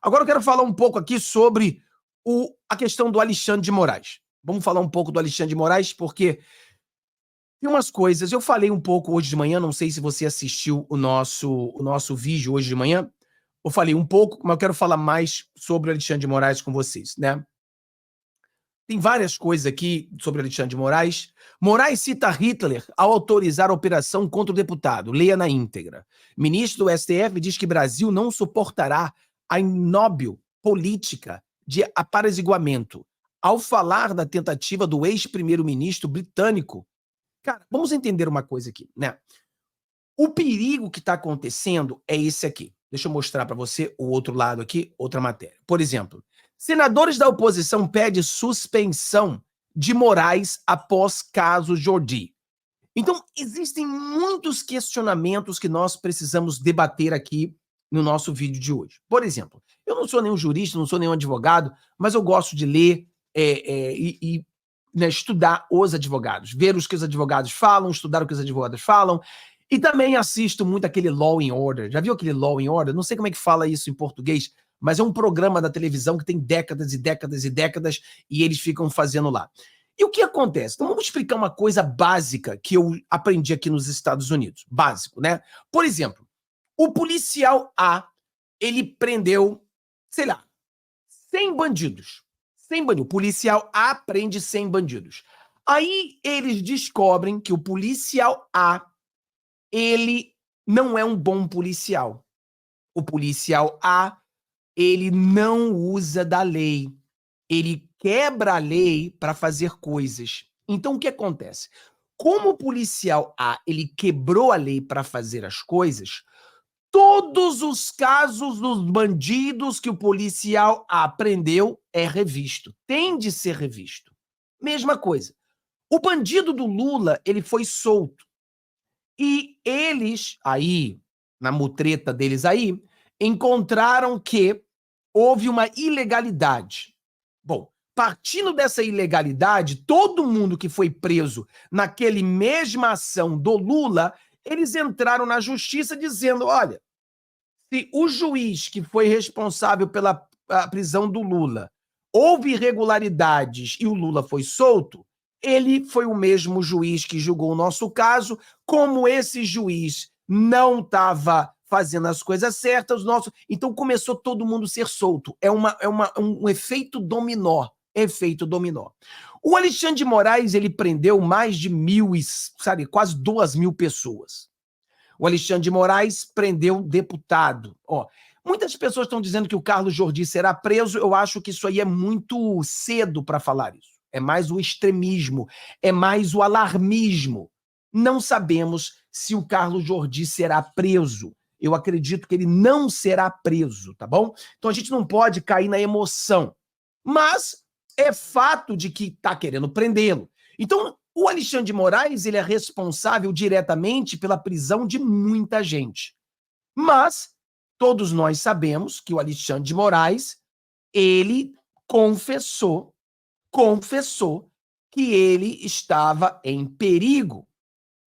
Agora eu quero falar um pouco aqui sobre a questão do Alexandre de Moraes. Vamos falar um pouco do Alexandre de Moraes, porque tem umas coisas. Eu falei um pouco hoje de manhã, não sei se você assistiu o nosso vídeo hoje de manhã. Eu falei um pouco, mas eu quero falar mais sobre o Alexandre de Moraes com vocês, né? Tem várias coisas aqui sobre Alexandre de Moraes. Moraes cita Hitler ao autorizar a operação contra o deputado. Leia na íntegra. Ministro do STF diz que Brasil não suportará a inóbil política de apaziguamento. Ao falar da tentativa do ex-primeiro-ministro britânico. Cara, vamos entender uma coisa aqui, né? O perigo que está acontecendo é esse aqui. Deixa eu mostrar para você o outro lado aqui, outra matéria. Por exemplo, senadores da oposição pedem suspensão de Moraes após caso Jordi. Então, existem muitos questionamentos que nós precisamos debater aqui no nosso vídeo de hoje. Por exemplo, eu não sou nenhum jurista, não sou nenhum advogado, mas eu gosto de ler né, estudar os advogados, ver os que os advogados falam, estudar o que os advogados falam. E também assisto muito aquele Law and Order. Já viu aquele Law and Order? Não sei como é que fala isso em português, mas é um programa da televisão que tem décadas e décadas e décadas e eles ficam fazendo lá. E o que acontece? Então vamos explicar uma coisa básica que eu aprendi aqui nos Estados Unidos. Básico, né? Por exemplo, o policial A, ele prendeu, sei lá, 100 bandidos. 100 bandidos. O policial A prende 100 bandidos. Aí eles descobrem que o policial A, ele não é um bom policial. O policial A, ele não usa da lei. Ele quebra a lei para fazer coisas. Então, o que acontece? Como o policial A, ele quebrou a lei para fazer as coisas, todos os casos dos bandidos que o policial A prendeu é revisto. Tem de ser revisto. Mesma coisa. O bandido do Lula, ele foi solto. E eles, aí, na mutreta deles aí, encontraram que houve uma ilegalidade. Bom, partindo dessa ilegalidade, todo mundo que foi preso naquele mesma ação do Lula, eles entraram na justiça dizendo, olha, se o juiz que foi responsável pela prisão do Lula houve irregularidades e o Lula foi solto, ele foi o mesmo juiz que julgou o nosso caso, como esse juiz não estava fazendo as coisas certas, então começou todo mundo a ser solto. É um efeito dominó. Efeito dominó. O Alexandre de Moraes, ele prendeu mais de quase 2.000 pessoas. O Alexandre de Moraes prendeu deputado. Muitas pessoas estão dizendo que o Carlos Jordi será preso. Eu acho que isso aí é muito cedo para falar isso. É mais o extremismo, é mais o alarmismo. Não sabemos se o Carlos Jordi será preso. Eu acredito que ele não será preso, tá bom? Então a gente não pode cair na emoção. Mas é fato de que está querendo prendê-lo. Então, o Alexandre de Moraes, ele é responsável diretamente pela prisão de muita gente. Mas todos nós sabemos que o Alexandre de Moraes, ele confessou que ele estava em perigo.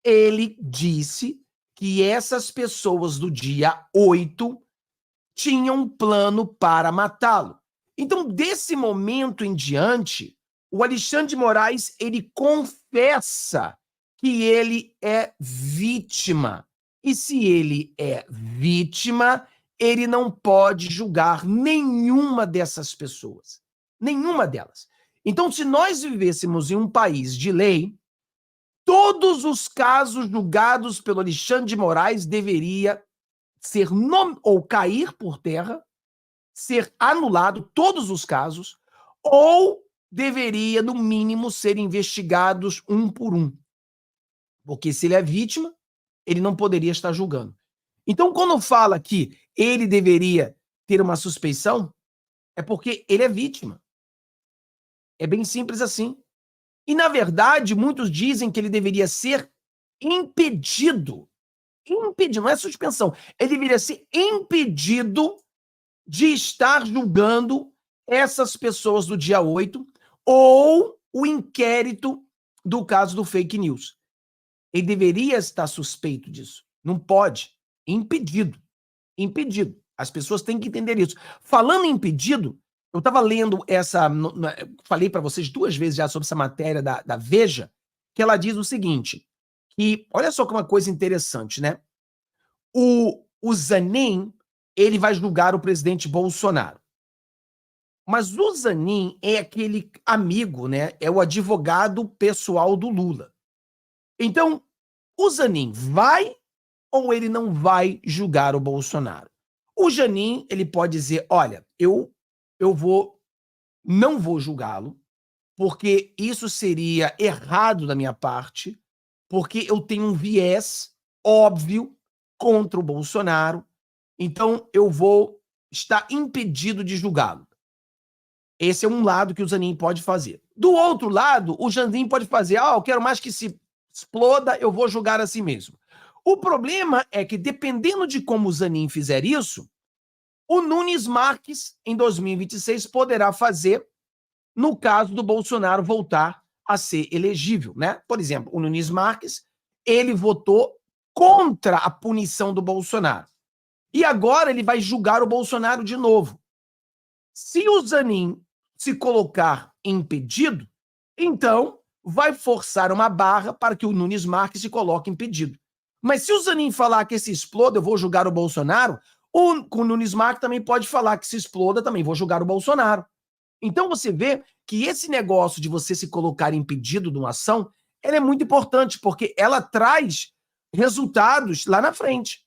Ele disse que essas pessoas do dia 8 tinham um plano para matá-lo. Então, desse momento em diante, o Alexandre de Moraes, ele confessa que ele é vítima. E se ele é vítima, ele não pode julgar nenhuma dessas pessoas. Nenhuma delas. Então, se nós vivêssemos em um país de lei, todos os casos julgados pelo Alexandre de Moraes deveria ser ou cair por terra, ser anulado, todos os casos, ou deveria, no mínimo, ser investigados um por um. Porque se ele é vítima, ele não poderia estar julgando. Então, quando fala que ele deveria ter uma suspeição, é porque ele é vítima. É bem simples assim. E, na verdade, muitos dizem que ele deveria ser impedido. Impedido, não é suspensão. Ele deveria ser impedido de estar julgando essas pessoas do dia 8 ou o inquérito do caso do fake news. Ele deveria estar suspeito disso. Não pode. Impedido. Impedido. As pessoas têm que entender isso. Falando em pedido, eu estava lendo falei para vocês 2 vezes já sobre essa matéria da Veja, que ela diz o seguinte, que olha só que uma coisa interessante, né? O Zanin, ele vai julgar o presidente Bolsonaro. Mas o Zanin é aquele amigo, né? É o advogado pessoal do Lula. Então, o Zanin vai ou ele não vai julgar o Bolsonaro? O Zanin, ele pode dizer, olha, não vou julgá-lo, porque isso seria errado da minha parte, porque eu tenho um viés óbvio contra o Bolsonaro, então eu vou estar impedido de julgá-lo. Esse é um lado que o Zanin pode fazer. Do outro lado, o Zanin pode fazer, eu quero mais que se exploda, eu vou julgar assim mesmo. O problema é que, dependendo de como o Zanin fizer isso, o Nunes Marques, em 2026, poderá fazer no caso do Bolsonaro voltar a ser elegível, né? Por exemplo, o Nunes Marques, ele votou contra a punição do Bolsonaro. E agora ele vai julgar o Bolsonaro de novo. Se o Zanin se colocar impedido, então vai forçar uma barra para que o Nunes Marques se coloque impedido. Mas se o Zanin falar que se exploda, eu vou julgar o Bolsonaro, o Nunes Marques também pode falar que se exploda, também vou julgar o Bolsonaro. Então você vê que esse negócio de você se colocar impedido de uma ação, ela é muito importante, porque ela traz resultados lá na frente.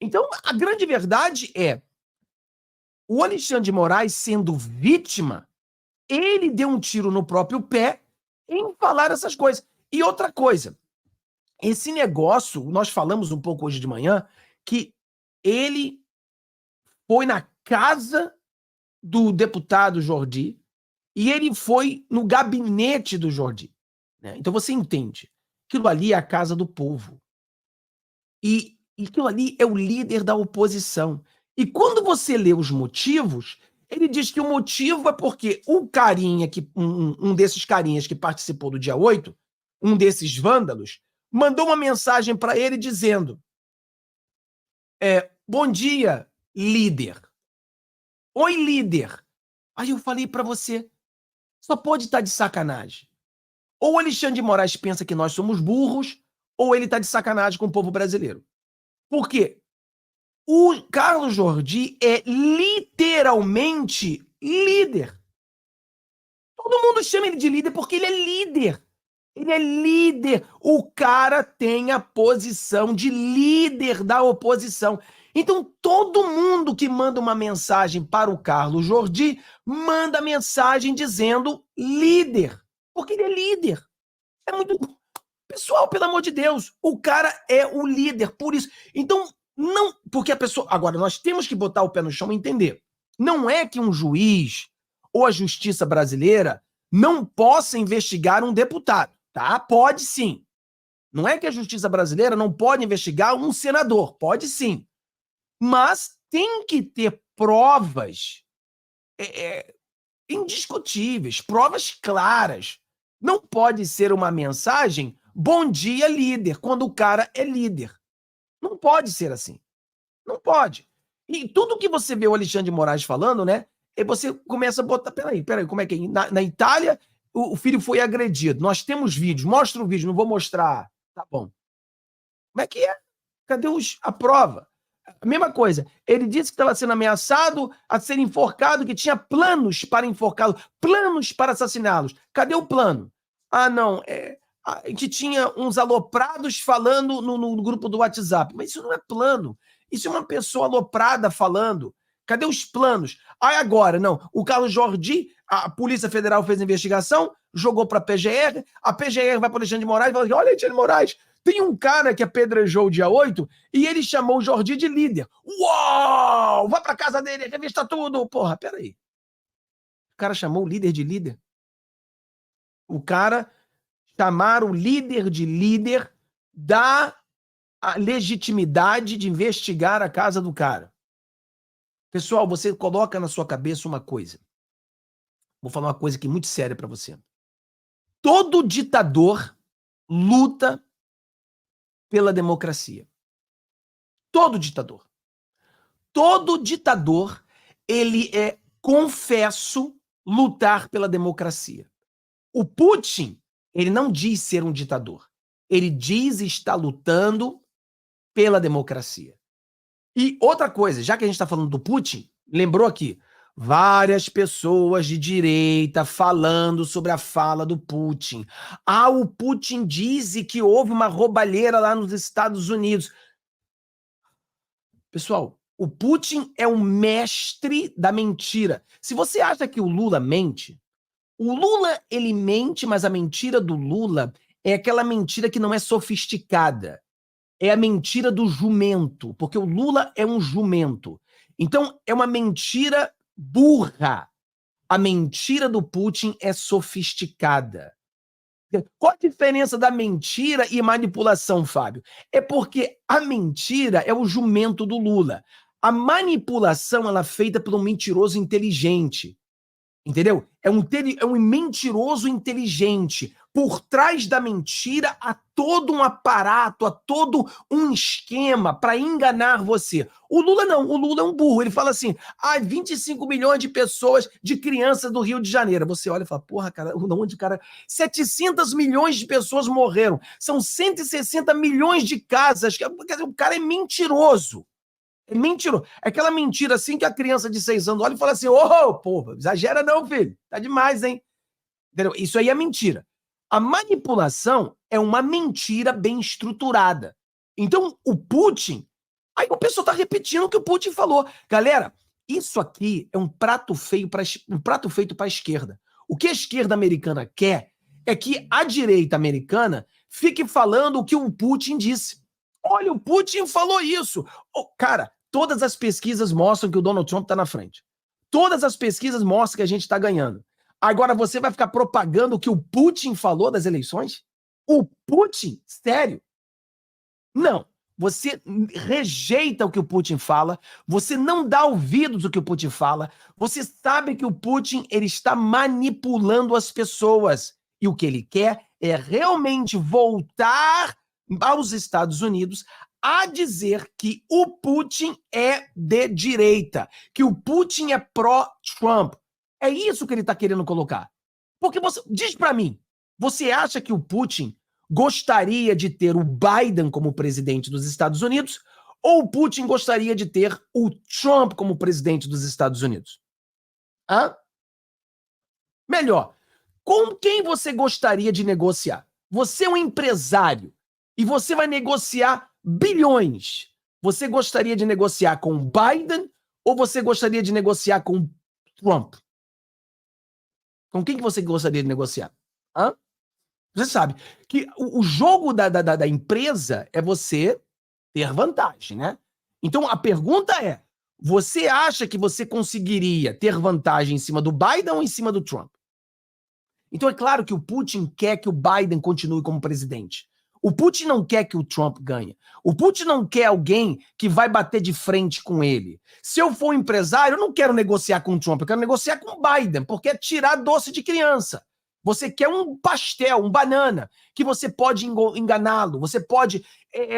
Então, a grande verdade é, o Alexandre de Moraes, sendo vítima, ele deu um tiro no próprio pé em falar essas coisas. E outra coisa, esse negócio, nós falamos um pouco hoje de manhã, que ele foi na casa do deputado Jordi e ele foi no gabinete do Jordi. Né? Então você entende, aquilo ali é a casa do povo. E aquilo ali é o líder da oposição. E quando você lê os motivos, ele diz que o motivo é porque o carinha, um desses carinhas que participou do dia 8, um desses vândalos, mandou uma mensagem para ele dizendo: bom dia, líder. Oi, líder. Aí eu falei para você, só pode estar de sacanagem. Ou o Alexandre de Moraes pensa que nós somos burros, ou ele está de sacanagem com o povo brasileiro. Por quê? O Carlos Jordi é literalmente líder. Todo mundo chama ele de líder porque ele é líder. Ele é líder. O cara tem a posição de líder da oposição. Então, todo mundo que manda uma mensagem para o Carlos Jordi, manda mensagem dizendo líder. Porque ele é líder. É muito. Pessoal, pelo amor de Deus, o cara é o líder. Por isso. Então, não. Porque a pessoa. Agora, nós temos que botar o pé no chão e entender. Não é que um juiz ou a justiça brasileira não possa investigar um deputado. Tá? Pode sim. Não é que a justiça brasileira não pode investigar um senador. Pode sim. Mas tem que ter provas indiscutíveis, provas claras. Não pode ser uma mensagem bom dia, líder, quando o cara é líder. Não pode ser assim. Não pode. E tudo que você vê o Alexandre de Moraes falando, né? E você começa a botar. Peraí, como é que é? Na Itália, o filho foi agredido. Nós temos vídeos. Mostra o vídeo, não vou mostrar. Tá bom. Como é que é? Cadê a prova? A mesma coisa. Ele disse que estava sendo ameaçado a ser enforcado, que tinha planos para enforcá-lo, planos para assassiná-los. Cadê o plano? Ah, não. Que tinha uns aloprados falando no grupo do WhatsApp. Mas isso não é plano. Isso é uma pessoa aloprada falando. Cadê os planos? Aí agora, não. O Carlos Jordi, a Polícia Federal fez a investigação, jogou para a PGR vai para o Alexandre de Moraes e fala: olha, Alexandre de Moraes, tem um cara que apedrejou o dia 8 e ele chamou o Jordi de líder. Uau! Vai para casa dele, revista tudo. Porra, peraí. O cara chamou o líder de líder? O cara chamar o líder de líder dá a legitimidade de investigar a casa do cara. Pessoal, você coloca na sua cabeça uma coisa. Vou falar uma coisa aqui muito séria para você. Todo ditador luta pela democracia. Todo ditador. todo ditador, ele confesso, lutar pela democracia. O Putin, ele não diz ser um ditador. Ele diz estar lutando pela democracia. E outra coisa, já que a gente está falando do Putin, lembrou aqui, várias pessoas de direita falando sobre a fala do Putin. Ah, o Putin diz que houve uma roubalheira lá nos Estados Unidos. Pessoal, o Putin é um mestre da mentira. Se você acha que o Lula mente, o Lula, ele mente, mas a mentira do Lula é aquela mentira que não é sofisticada. É a mentira do jumento, porque o Lula é um jumento. Então, é uma mentira burra. A mentira do Putin é sofisticada. Qual a diferença da mentira e manipulação, Fábio? É porque a mentira é o jumento do Lula. A manipulação ela é feita por um mentiroso inteligente. Entendeu? É um mentiroso inteligente. Por trás da mentira há todo um aparato, há todo um esquema para enganar você. O Lula não, o Lula é um burro. Ele fala assim: 25 milhões de pessoas, de crianças do Rio de Janeiro. Você olha e fala: porra, cara, onde, cara? 700 milhões de pessoas morreram. São 160 milhões de casas. O cara é mentiroso. É mentiroso. É aquela mentira assim que a criança de 6 anos olha e fala assim: ô, pô, exagera não, filho. Tá demais, hein? Entendeu? Isso aí é mentira. A manipulação é uma mentira bem estruturada. Então, o Putin. Aí o pessoal tá repetindo o que o Putin falou. Galera, isso aqui é um prato feito para a esquerda. O que a esquerda americana quer é que a direita americana fique falando o que o Putin disse. Olha, o Putin falou isso. Cara, todas as pesquisas mostram que o Donald Trump está na frente. Todas as pesquisas mostram que a gente está ganhando. Agora você vai ficar propagando o que o Putin falou das eleições? O Putin? Sério? Não. Você rejeita o que o Putin fala, você não dá ouvidos ao que o Putin fala, você sabe que o Putin ele está manipulando as pessoas. E o que ele quer é realmente voltar aos Estados Unidos a dizer que o Putin é de direita, que o Putin é pró-Trump. É isso que ele está querendo colocar. Porque você diz para mim, você acha que o Putin gostaria de ter o Biden como presidente dos Estados Unidos ou o Putin gostaria de ter o Trump como presidente dos Estados Unidos? Hã? Melhor, com quem você gostaria de negociar? Você é um empresário e você vai negociar bilhões. Você gostaria de negociar com o Biden ou você gostaria de negociar com o Trump? Com quem que você gostaria de negociar? Hã? Você sabe que o jogo da empresa é você ter vantagem, né? Então a pergunta é: você acha que você conseguiria ter vantagem em cima do Biden ou em cima do Trump? Então é claro que o Putin quer que o Biden continue como presidente. O Putin não quer que o Trump ganhe. O Putin não quer alguém que vai bater de frente com ele. Se eu for um empresário, eu não quero negociar com o Trump, eu quero negociar com o Biden, porque é tirar doce de criança. Você quer um pastel, um banana, que você pode enganá-lo, você pode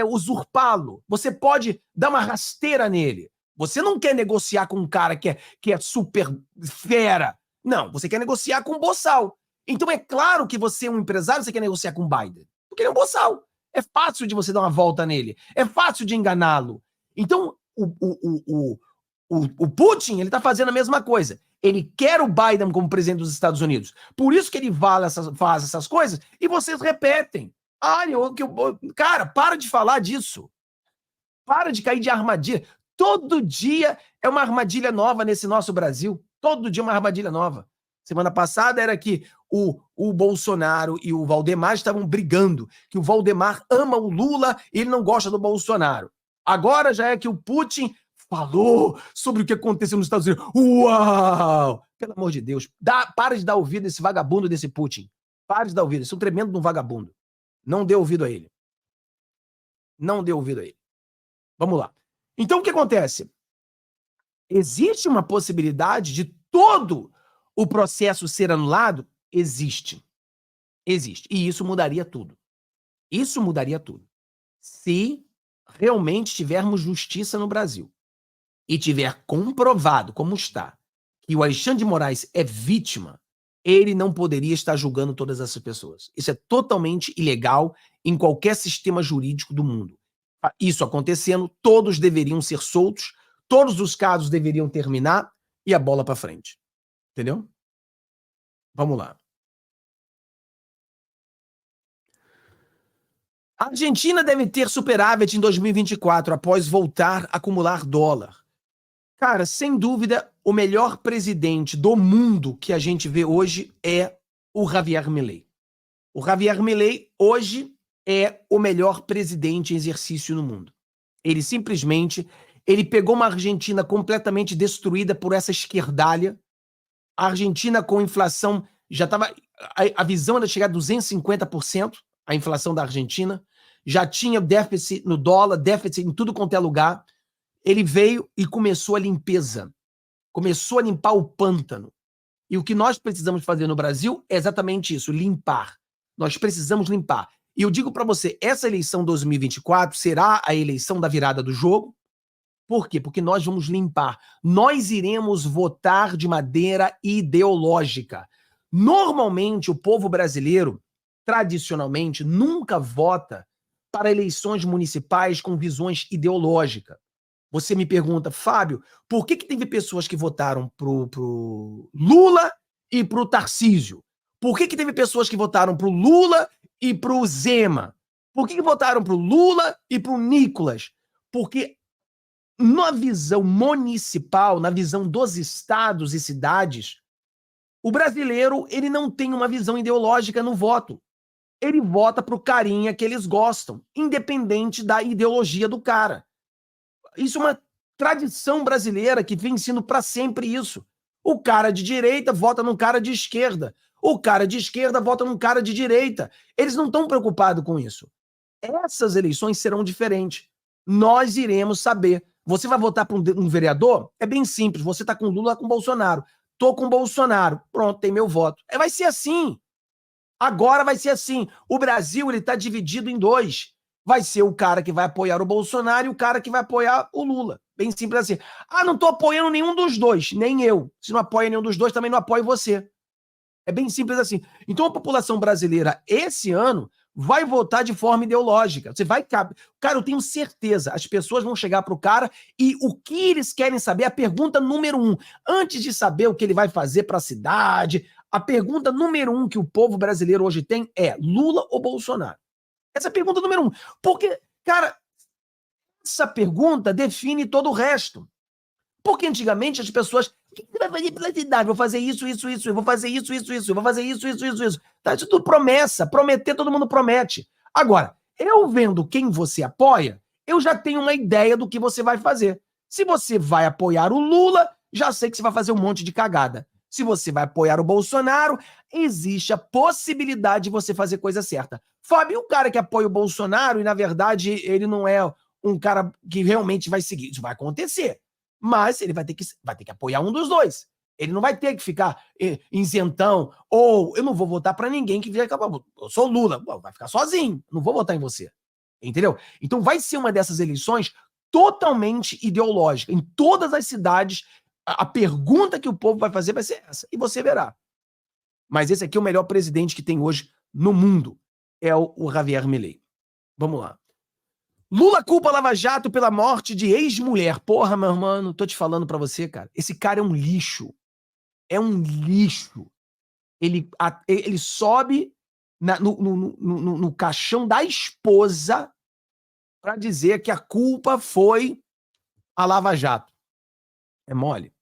usurpá-lo, você pode dar uma rasteira nele. Você não quer negociar com um cara que é super fera. Não, você quer negociar com o boçal. Então é claro que você é um empresário, você quer negociar com o Biden. Porque ele é um boçal. É fácil de você dar uma volta nele. É fácil de enganá-lo. Então, o Putin, ele tá fazendo a mesma coisa. Ele quer o Biden como presidente dos Estados Unidos. Por isso que ele faz essas coisas e vocês repetem. Cara, para de falar disso. Para de cair de armadilha. Todo dia é uma armadilha nova nesse nosso Brasil. Todo dia é uma armadilha nova. Semana passada era que o Bolsonaro e o Valdemar estavam brigando, que o Valdemar ama o Lula e ele não gosta do Bolsonaro. Agora já é que o Putin falou sobre o que aconteceu nos Estados Unidos. Uau! Pelo amor de Deus, para de dar ouvido a esse vagabundo desse Putin. Para de dar ouvido, esse é um tremendo de um vagabundo. Não dê ouvido a ele. Não dê ouvido a ele. Vamos lá. Então o que acontece? Existe uma possibilidade de todo o processo ser anulado? Existe. Existe. E isso mudaria tudo. Isso mudaria tudo. Se realmente tivermos justiça no Brasil. e tiver comprovado, como está, que o Alexandre de Moraes é vítima, ele não poderia estar julgando todas essas pessoas. Isso é totalmente ilegal em qualquer sistema jurídico do mundo. Isso acontecendo, todos deveriam ser soltos, todos os casos deveriam terminar e a bola para frente. Entendeu? Vamos lá. A Argentina deve ter superávit em 2024 após voltar a acumular dólar. Cara, sem dúvida, o melhor presidente do mundo que a gente vê hoje é o Javier Milei. O Javier Milei hoje é o melhor presidente em exercício no mundo. Ele simplesmente, ele pegou uma Argentina completamente destruída por essa esquerdalha. A Argentina com inflação já estava, a visão era chegar a 250%, a inflação da Argentina. Já tinha déficit no dólar, déficit em tudo quanto é lugar. Ele veio e começou a limpeza. Começou a limpar o pântano. E o que nós precisamos fazer no Brasil é exatamente isso, limpar. Nós precisamos limpar. E eu digo para você, essa eleição 2024 será a eleição da virada do jogo. Por quê? Porque nós vamos limpar. Nós iremos votar de maneira ideológica. Normalmente, o povo brasileiro, tradicionalmente, nunca vota para eleições municipais com visões ideológicas. Você me pergunta, Fábio, por que teve pessoas que votaram pro Lula e pro Tarcísio? Por que teve pessoas que votaram pro Lula e pro Zema? Por que votaram pro Lula e pro Nicolas? Porque na visão municipal, na visão dos estados e cidades, o brasileiro ele não tem uma visão ideológica no voto. Ele vota pro carinha que eles gostam, independente da ideologia do cara. Isso é uma tradição brasileira que vem sendo para sempre isso. O cara de direita vota num cara de esquerda. O cara de esquerda vota num cara de direita. Eles não estão preocupados com isso. Essas eleições serão diferentes. Nós iremos saber. Você vai votar para um vereador? É bem simples. Você está com Lula, com Bolsonaro. Tô com Bolsonaro. Pronto, tem meu voto. Vai ser assim. Agora vai ser assim. O Brasil ele está dividido em dois. Vai ser o cara que vai apoiar o Bolsonaro e o cara que vai apoiar o Lula. Bem simples assim. Ah, não estou apoiando nenhum dos dois. Nem eu. Se não apoia nenhum dos dois, também não apoio você. É bem simples assim. Então a população brasileira, esse ano, vai votar de forma ideológica. Você vai... Cara, eu tenho certeza. As pessoas vão chegar para o cara e o que eles querem saber, a pergunta número 1. Antes de saber o que ele vai fazer para a cidade, a pergunta número 1 que o povo brasileiro hoje tem é Lula ou Bolsonaro? Essa é a pergunta número 1. Porque, cara, essa pergunta define todo o resto. Porque antigamente as pessoas... O que você vai fazer pela cidade? Vou fazer isso, eu vou fazer isso, eu vou fazer isso. Tá, isso tudo promessa. Prometer, todo mundo promete. Agora, eu vendo quem você apoia, eu já tenho uma ideia do que você vai fazer. Se você vai apoiar o Lula, já sei que você vai fazer um monte de cagada. Se você vai apoiar o Bolsonaro, existe a possibilidade de você fazer coisa certa. Fábio, o cara que apoia o Bolsonaro e, na verdade, ele não é um cara que realmente vai seguir. Isso vai acontecer. Mas ele vai ter que apoiar um dos dois. Ele não vai ter que ficar isentão, ou eu não vou votar para ninguém que vier. Eu sou Lula, vai ficar sozinho, não vou votar em você. Entendeu? Então vai ser uma dessas eleições totalmente ideológica. Em todas as cidades, a pergunta que o povo vai fazer vai ser essa, e você verá. Mas esse aqui é o melhor presidente que tem hoje no mundo, é o Javier Milei. Vamos lá. Lula culpa Lava Jato pela morte de ex-mulher. Porra, meu irmão, tô te falando pra você, cara. Esse cara é um lixo. É um lixo. Ele sobe no caixão da esposa pra dizer que a culpa foi a Lava Jato. É mole.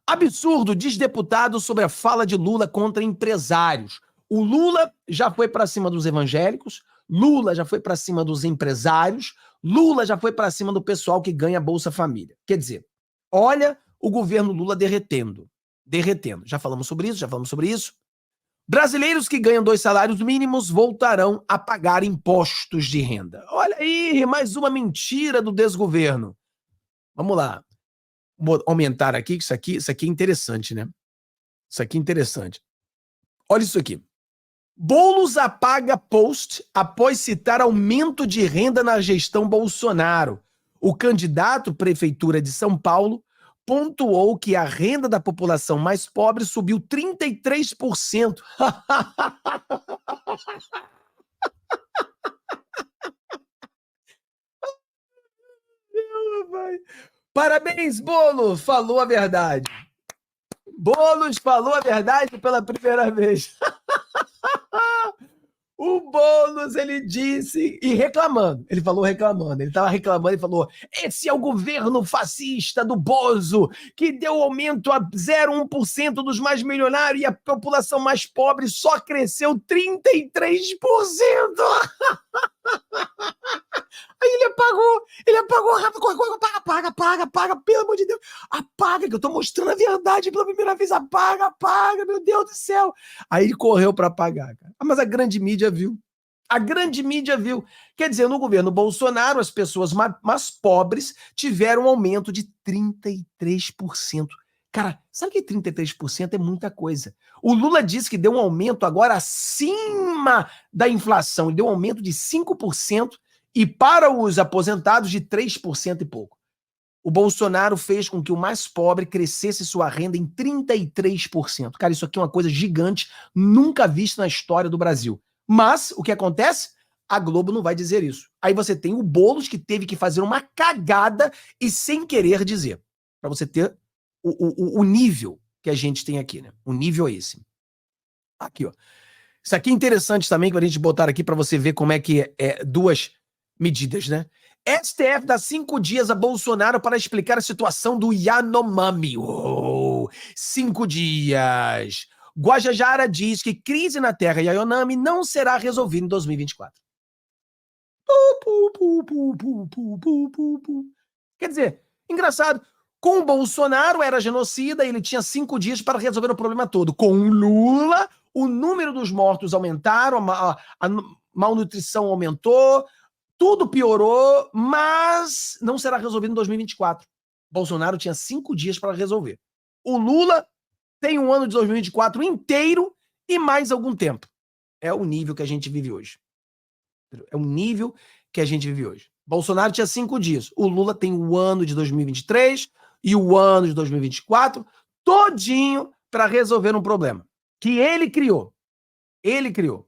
Absurdo, diz deputado sobre a fala de Lula contra empresários. O Lula já foi pra cima dos evangélicos, Lula já foi para cima dos empresários, Lula já foi para cima do pessoal que ganha Bolsa Família. Quer dizer, olha o governo Lula derretendo. Já falamos sobre isso. Brasileiros que ganham 2 salários mínimos voltarão a pagar impostos de renda. Olha aí, mais uma mentira do desgoverno. Vamos lá. Vou aumentar aqui, que isso aqui é interessante, né? Isso aqui é interessante. Olha isso aqui. Boulos apaga post após citar aumento de renda na gestão Bolsonaro. O candidato à Prefeitura de São Paulo pontuou que a renda da população mais pobre subiu 33%. Parabéns, Bolo! Falou a verdade. Boulos falou a verdade pela primeira vez. O Boulos, ele disse, e reclamando, ele falou reclamando, ele estava reclamando e falou, esse é o governo fascista do Bozo, que deu aumento a 0,1% dos mais milionários e a população mais pobre só cresceu 33%. Aí ele apagou rápido, apaga, pelo amor de Deus, apaga, que eu tô mostrando a verdade pela primeira vez, apaga, meu Deus do céu. Aí ele correu para apagar, cara. Mas a grande mídia viu. A grande mídia viu. Quer dizer, no governo Bolsonaro, as pessoas mais pobres tiveram um aumento de 33%. Cara, sabe que 33% é muita coisa. O Lula disse que deu um aumento agora acima da inflação, ele deu um aumento de 5%, e para os aposentados de 3% e pouco. O Bolsonaro fez com que o mais pobre crescesse sua renda em 33%. Cara, isso aqui é uma coisa gigante, nunca vista na história do Brasil. Mas, o que acontece? A Globo não vai dizer isso. Aí você tem o Boulos, que teve que fazer uma cagada e sem querer dizer. Para você ter o nível que a gente tem aqui, né? O nível é esse. Aqui, ó. Isso aqui é interessante também, que a gente botar aqui para você ver como é que é duas medidas, né? STF dá 5 dias a Bolsonaro para explicar a situação do Yanomami. 5 dias. Guajajara diz que crise na terra Yanomami não será resolvida em 2024. Quer dizer, engraçado, com o Bolsonaro era genocida, ele tinha 5 dias para resolver o problema todo. Com o Lula, o número dos mortos aumentaram, a malnutrição aumentou, tudo piorou, mas não será resolvido em 2024. Bolsonaro tinha 5 dias para resolver. O Lula tem um ano de 2024 inteiro e mais algum tempo. É o nível que a gente vive hoje. É o nível que a gente vive hoje. Bolsonaro tinha 5 dias. O Lula tem o ano de 2023 e o ano de 2024 todinho para resolver um problema que ele criou. Ele criou.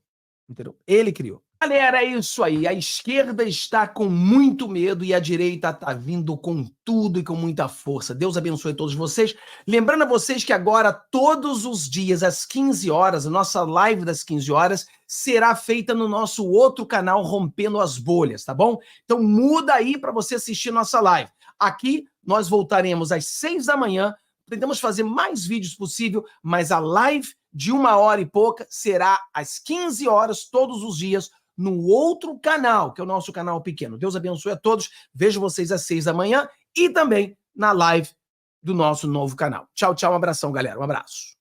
Entendeu? Ele criou. Galera, é isso aí. A esquerda está com muito medo e a direita está vindo com tudo e com muita força. Deus abençoe todos vocês. Lembrando a vocês que agora, todos os dias, às 15 horas, a nossa live das 15 horas será feita no nosso outro canal, Rompendo as Bolhas, tá bom? Então muda aí para você assistir nossa live. Aqui, nós voltaremos às 6 da manhã. Tentamos fazer mais vídeos possível, mas a live de 1 hora e pouca será às 15 horas, todos os dias, no outro canal, que é o nosso canal pequeno. Deus abençoe a todos. Vejo vocês às 6 da manhã e também na live do nosso novo canal. Tchau, tchau. Um abração, galera. Um abraço.